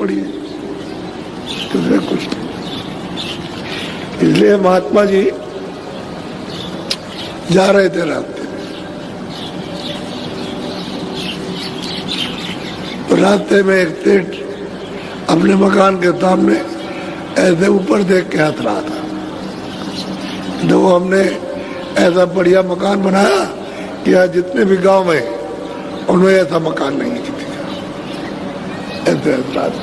पड़ी है, तुझे कुछ नहीं। इसलिए महात्मा जी जा रहे थे रास्ते, तो रास्ते में एक सेठ अपने मकान के सामने ऐसे ऊपर देख के हंस रहा था। देखो हमने ऐसा बढ़िया मकान बनाया कि आज जितने भी गांव में उनमें ऐसा मकान नहीं है किसी का, ऐसे हंस रहा था।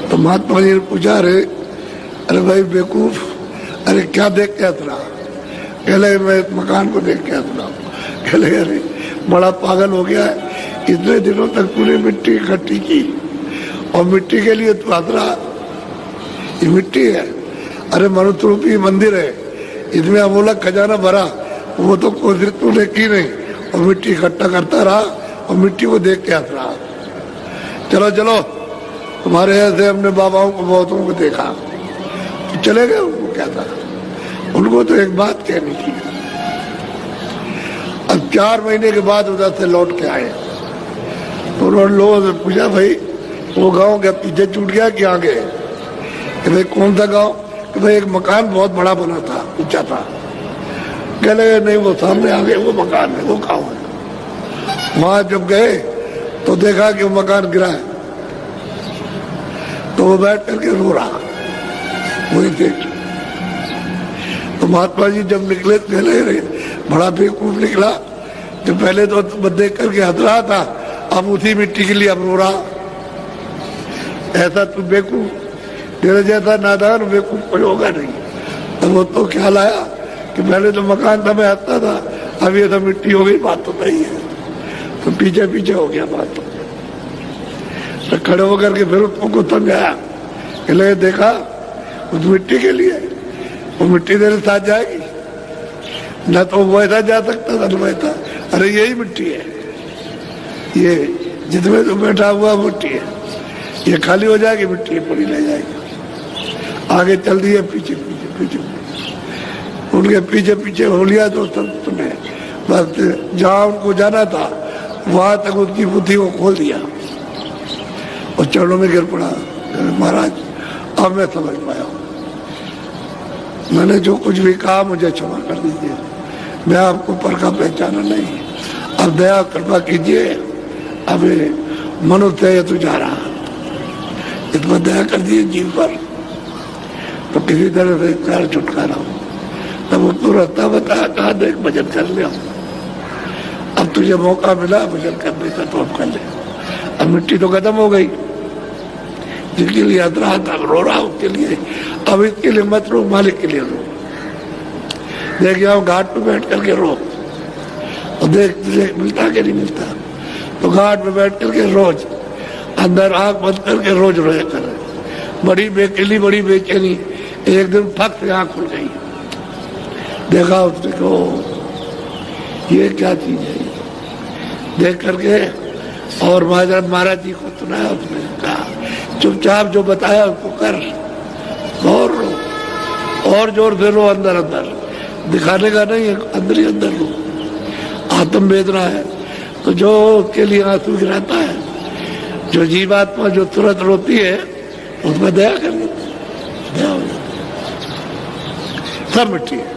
तो महात्मा जी ने पूछा, अरे भाई बेवकूफ, अरे क्या देख के हंस रहा? कह लगे मैं इस मकान को देख के हंस रहा हूँ। कह लगे अरे बड़ा पागल हो गया है, इतने दिनों तक पूरी मिट्टी इकट्ठी की और मिट्टी के लिए तू हंस रहा? ये मिट्टी है, अरे मनुष्य रूपी मंदिर है, इसमें अमूलक खजाना भरा, वो तो कोशिश तूने की नहीं और मिट्टी इकट्ठा करता रहा और मिट्टी को देख के हंस रहा। चलो चलो, तुम्हारे ऐसे हमने बाबाओं को बहुतों को देखा। तो चले गए। उनको क्या था, उनको तो एक बात कहनी थी। अब 4 महीने के बाद उधर से लौट के आए, तो उन्होंने लोगों से पूछा, भाई वो गांव क्या पीछे छूट गया कि आगे? कि भाई कौन सा गांव? कि भाई एक मकान बहुत बड़ा बना था, ऊंचा था। कह लगे नहीं वो सामने आगे वो मकान है, वो गांव है। वहां जब गए तो देखा कि वो मकान गिरा है, तो वो बैठ करके रो रहा, वही देख। तो महात्मा जी जब निकले कह लगे बड़ा बेवकूफ निकला, जो पहले तो देख करके हंस रहा था, अब उसी मिट्टी के लिए अब रो रहा। ऐसा तू बेवकूफ, तेरे जैसा नादान बेवकूफ कोई होगा नहीं। तो वो तो ख्याल आया कि पहले तो मकान था मैं हंसता था, अब ये तो मिट्टी हो गई, बात तो नहीं है। तो पीछे पीछे हो गया बात। तो खड़े होकर के फिर उसको समझाया कि ले देखा उस मिट्टी के लिए, वो मिट्टी तेरे साथ जाएगी ना, तो वैसा जा सकता था न वैसा। अरे यही मिट्टी है, ये जिसमें तो बैठा हुआ मिट्टी है, ये खाली हो जाएगी, मिट्टी पूरी ले जाएगी। आगे चल दिए, पीछे पीछे पीछे उनके पीछे पीछे हो लिया। तो तुमने बस जहाँ उनको जाना था वहां तक उसकी बुद्धि को खोल दिया और चरणों में गिर पड़ा। महाराज अब मैं समझ पाया, मैंने जो कुछ भी कहा मुझे क्षमा कर दीजिए, मैं आपको परखा पहचाना नहीं, अब दया कृपा कीजिए, अब मनुष्य है तो जा रहा, इतना दया कर दिए जीव पर, तो किसी तरह से कार छुटकारा हो। तब उसको रास्ता बताया, कहा देख भजन कर लिया, अब तुझे मौका मिला भजन करने का तो अब कर ले। अब मिट्टी तो खत्म हो गई, जिसके लिए हंस रहा था रो रहा उसके लिए, अब इसके लिए मत रो, मालिक के लिए रो। देख जाओ घाट पे बैठ करके रो और देख तुझे मिलता कि नहीं मिलता। तो घाट पे बैठ करके रोज अंदर आंख बंद करके रोज रोया कर। बड़ी बेकली, बड़ी बेचैनी, एक दिन फक से आंख खुल गई, देखा उसने को ये क्या चीज है देख करके। और महाराज जी को सुनाया, उसने कहा चुपचाप जो बताया उसको कर और रो, और जोर से रो, अंदर अंदर, दिखाने का नहीं है, अंदर ही अंदर रो। आत्म वेदना है तो जो उसके लिए आंसू गिराता है, जो जीवात्मा जो तुरंत रोती है उसमें दया कर लेती है, दया हो जाती है। सब मिट्टी है,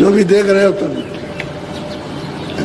जो भी देख रहे हो तुम